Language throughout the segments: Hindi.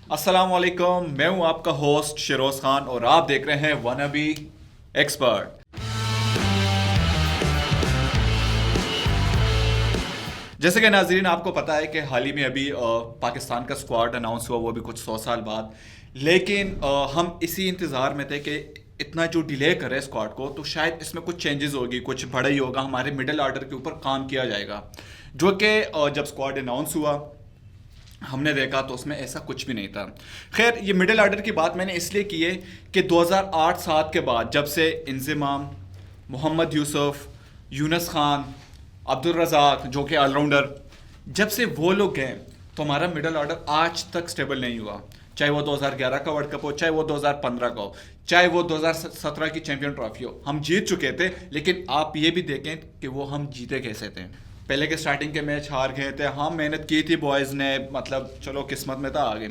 अस्सलाम वालेकुम, मैं हूं आपका होस्ट शिरोज खान और आप देख रहे हैं वनबी एक्सपर्ट। जैसे कि नाजरीन आपको पता है कि हाल ही में अभी पाकिस्तान का स्क्वाड अनाउंस हुआ, वो भी कुछ 100 साल बाद। लेकिन हम इसी इंतज़ार में थे कि इतना जो डिले कर रहे हैं स्क्वाड को, तो शायद इसमें कुछ चेंजेस होगी, कुछ बड़ा ही होगा, हमारे मिडिल ऑर्डर के ऊपर काम किया जाएगा। जो कि जब स्क्वाड अनाउंस हुआ हमने देखा तो उसमें ऐसा कुछ भी नहीं था। खैर, ये मिडिल ऑर्डर की बात मैंने इसलिए की है कि 2008-7 के बाद जब से इंज़माम, मोहम्मद यूसुफ, यूनस खान, अब्दुल रज़ाक जो कि ऑलराउंडर, जब से वो लोग गए तो हमारा मिडिल ऑर्डर आज तक स्टेबल नहीं हुआ। चाहे वो 2011 का वर्ल्ड कप हो, चाहे वो 2015 का हो, चाहे वो 2017 की चैंपियन ट्रॉफी हो, हम जीत चुके थे। लेकिन आप ये भी देखें कि वो हम जीते कैसे थे। पहले के स्टार्टिंग के मैच हार गए थे, हाँ मेहनत की थी बॉयज़ ने, मतलब चलो किस्मत में था आ गए।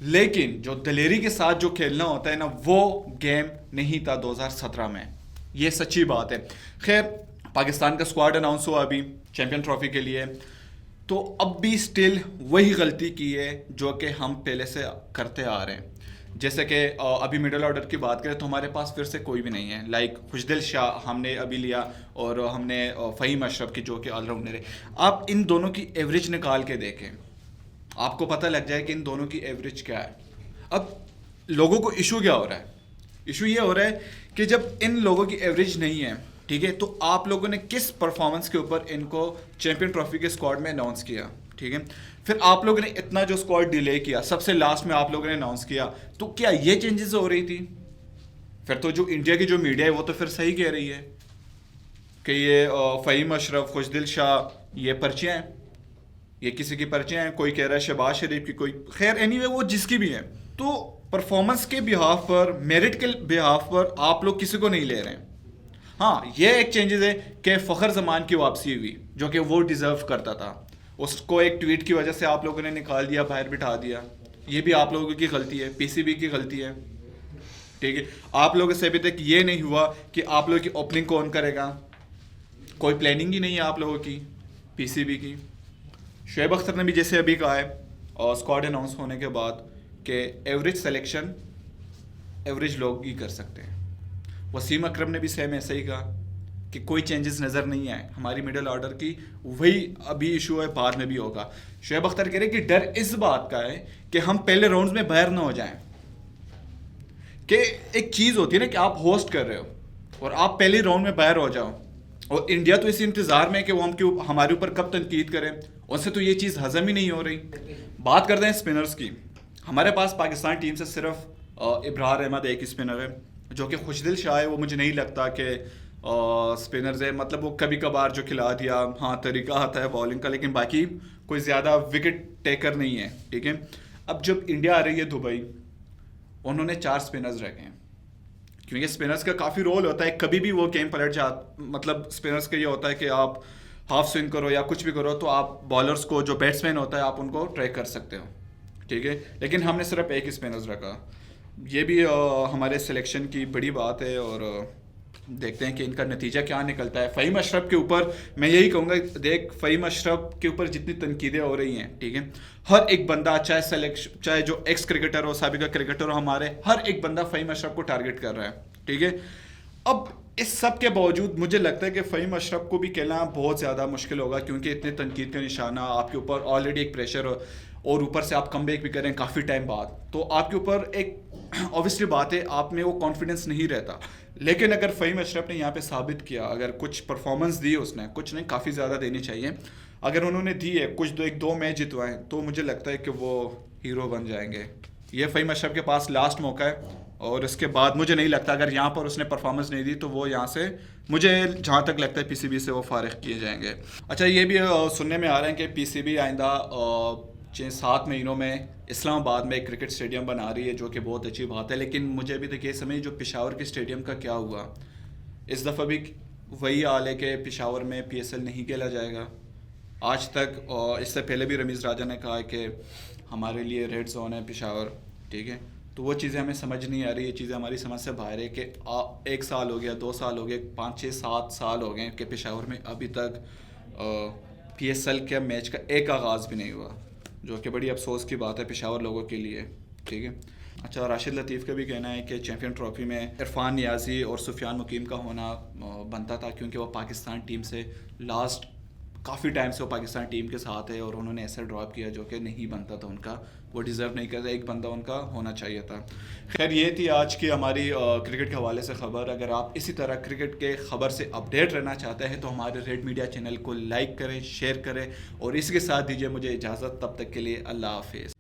लेकिन जो दलेरी के साथ जो खेलना होता है ना, वो गेम नहीं था 2017 में। ये सच्ची बात है। खैर, पाकिस्तान का स्क्वाड अनाउंस हुआ अभी चैंपियन ट्रॉफी के लिए, तो अब भी स्टिल वही गलती की है जो कि हम पहले से करते आ रहे हैं। जैसे कि अभी मिडिल ऑर्डर की बात करें तो हमारे पास फिर से कोई भी नहीं है। लाइक खुशदिल शाह हमने अभी लिया और हमने फ़हीम अशरफ की जो कि ऑलराउंडर है। आप इन दोनों की एवरेज निकाल के देखें, आपको पता लग जाए कि इन दोनों की एवरेज क्या है। अब लोगों को इशू क्या हो रहा है? इशू ये हो रहा है कि जब इन लोगों की एवरेज नहीं है, ठीक है, तो आप लोगों ने किस परफॉर्मेंस के ऊपर इनको चैंपियन ट्रॉफी के स्क्वाड में अनाउंस किया, ठीक है। फिर आप लोगों ने इतना जो स्क्वाड डिले किया, सबसे लास्ट में आप लोगों ने अनाउंस किया, तो क्या ये चेंजेस हो रही थी? फिर तो जो इंडिया की जो मीडिया है वो तो फिर सही कह रही है कि ये फ़हीम अशरफ, खुशदिल शाह ये पर्चियाँ हैं, ये किसी की पर्चियाँ हैं। कोई कह रहा है शहबाज शरीफ की, कोई खैर एनीवे वो जिसकी भी है। तो परफॉर्मेंस के बिहाफ पर, मेरिट के बिहाफ पर आप लोग किसी को नहीं ले रहे हैं। हाँ, ये एक चेंजेस है कि फ़खर जमान की वापसी हुई जो कि वो डिज़र्व करता था। उसको एक ट्वीट की वजह से आप लोगों ने निकाल दिया, बाहर बिठा दिया। ये भी आप लोगों की गलती है, पीसीबी की गलती है, ठीक है। आप लोगों से अभी तक ये नहीं हुआ कि आप लोगों की ओपनिंग कौन करेगा। कोई प्लानिंग ही नहीं है आप लोगों की पीसीबी की। शुएब अख्तर ने भी जैसे अभी कहा है और स्क्वाड अनाउंस होने के बाद कि एवरेज सिलेक्शन एवरेज लोग ही कर सकते हैं। वसीम अकरम ने भी सेम ऐसा ही कहा कि कोई चेंजेस नज़र नहीं आए हमारी मिडिल ऑर्डर की, वही अभी इशू है, बाद में भी होगा। शुएब अख्तर कह रहे कि डर इस बात का है कि हम पहले राउंड्स में बाहर ना हो जाएं। कि एक चीज़ होती है ना कि आप होस्ट कर रहे हो और आप पहले राउंड में बाहर हो जाओ, और इंडिया तो इस इंतज़ार में है कि वो हमारे ऊपर कब तनकीद करें। उनसे तो ये चीज़ हजम ही नहीं हो रही। बात करते हैं स्पिनर्स की। हमारे पास पाकिस्तान टीम से सिर्फ इब्रार अहमद एक ही स्पिनर है जो कि खुशदिल शाह है। वो मुझे नहीं लगता कि स्पिनर्स है, मतलब वो कभी कभार जो खिला दिया, हाँ तरीका आता है बॉलिंग का, लेकिन बाकी कोई ज़्यादा विकेट टेकर नहीं है, ठीक है। अब जब इंडिया आ रही है दुबई, उन्होंने 4 स्पिनर्स रखे हैं क्योंकि स्पिनर्स का काफ़ी रोल होता है। कभी भी वो गेम पलट जा, मतलब स्पिनर्स का ये होता है कि आप हाफ स्विंग करो या कुछ भी करो तो आप बॉलर्स को, जो बैट्समैन होता है, आप उनको ट्रैक कर सकते हो, ठीक है। लेकिन हमने सिर्फ एक ही स्पिनर्स रखा। ये भी हमारे सिलेक्शन की बड़ी बात है और देखते हैं कि इनका नतीजा क्या निकलता है। फ़हीम अशरफ के ऊपर मैं यही कहूँगा, देख फ़हीम अशरफ के ऊपर जितनी तनकीदें हो रही हैं, ठीक है, हर एक बंदा, चाहे सेलेक्शन, चाहे जो एक्स क्रिकेटर हो, साबिका क्रिकेटर हो, हमारे हर एक बंदा फ़हीम अशरफ को टारगेट कर रहा है, ठीक है। अब इस सब के बावजूद मुझे लगता है कि फ़हीम अशरफ को भी कहना बहुत ज़्यादा मुश्किल होगा क्योंकि इतने तनकीद का निशाना आपके ऊपर, ऑलरेडी एक प्रेशर हो, और ऊपर से आप कमबैक भी करें काफ़ी टाइम बाद, तो आपके ऊपर एक ऑब्वियसली बात है, आप में वो कॉन्फिडेंस नहीं रहता। लेकिन अगर फ़हीम अशरफ ने यहाँ पे साबित किया, अगर कुछ परफॉर्मेंस दी उसने, कुछ नहीं काफ़ी ज़्यादा देनी चाहिए, अगर उन्होंने दी है, कुछ दो मैच जितवाएं, तो मुझे लगता है कि वो हीरो बन जाएंगे। ये फ़हीम अशरफ के पास लास्ट मौका है और इसके बाद मुझे नहीं लगता, अगर यहाँ पर उसने परफॉर्मेंस नहीं दी तो वो यहाँ से, मुझे जहाँ तक लगता है, पीसीबी से वो फारिग किए जाएंगे। अच्छा, ये भी सुनने में आ रहा है कि पीसीबी आइंदा 6-7 महीनों में इस्लामाबाद में एक क्रिकेट स्टेडियम बना रही है, जो कि बहुत अच्छी बात है। लेकिन मुझे अभी तक ये समझ, जो पेशावर के स्टेडियम का क्या हुआ, इस दफ़ा भी वही हाल है कि पेशावर में पीएसएल नहीं खेला जाएगा आज तक। और इससे पहले भी रमीज़ राजा ने कहा है कि हमारे लिए रेड जोन है पेशावर, ठीक है। तो वो चीज़ें हमें समझ नहीं आ रही, ये चीज़ें हमारी समझ से बाहर है कि 1 साल हो गया, 2 साल हो गए, 5-6-7 साल हो गए कि पेशावर में अभी तक पीएसएल के मैच का एक आगाज़ भी नहीं हुआ। जो कि बड़ी अफसोस की बात है पेशावर लोगों के लिए। ठीक है। अच्छा, राशिद लतीफ़ का भी कहना है कि चैम्पियन ट्रॉफी में इरफान नियाज़ी और सुफियान मुकीम का होना बनता था, क्योंकि वो पाकिस्तान टीम से लास्ट काफ़ी टाइम से वो पाकिस्तान टीम के साथ है और उन्होंने ऐसा ड्रॉप किया जो कि नहीं बनता था उनका, वो डिज़र्व नहीं करता, एक बंदा उनका होना चाहिए था। खैर, ये थी आज की हमारी क्रिकेट के हवाले से ख़बर। अगर आप इसी तरह क्रिकेट के ख़बर से अपडेट रहना चाहते हैं तो हमारे रेड मीडिया चैनल को लाइक करें, शेयर करें और इसके साथ दीजिए मुझे इजाज़त। तब तक के लिए अल्लाह हाफिज़।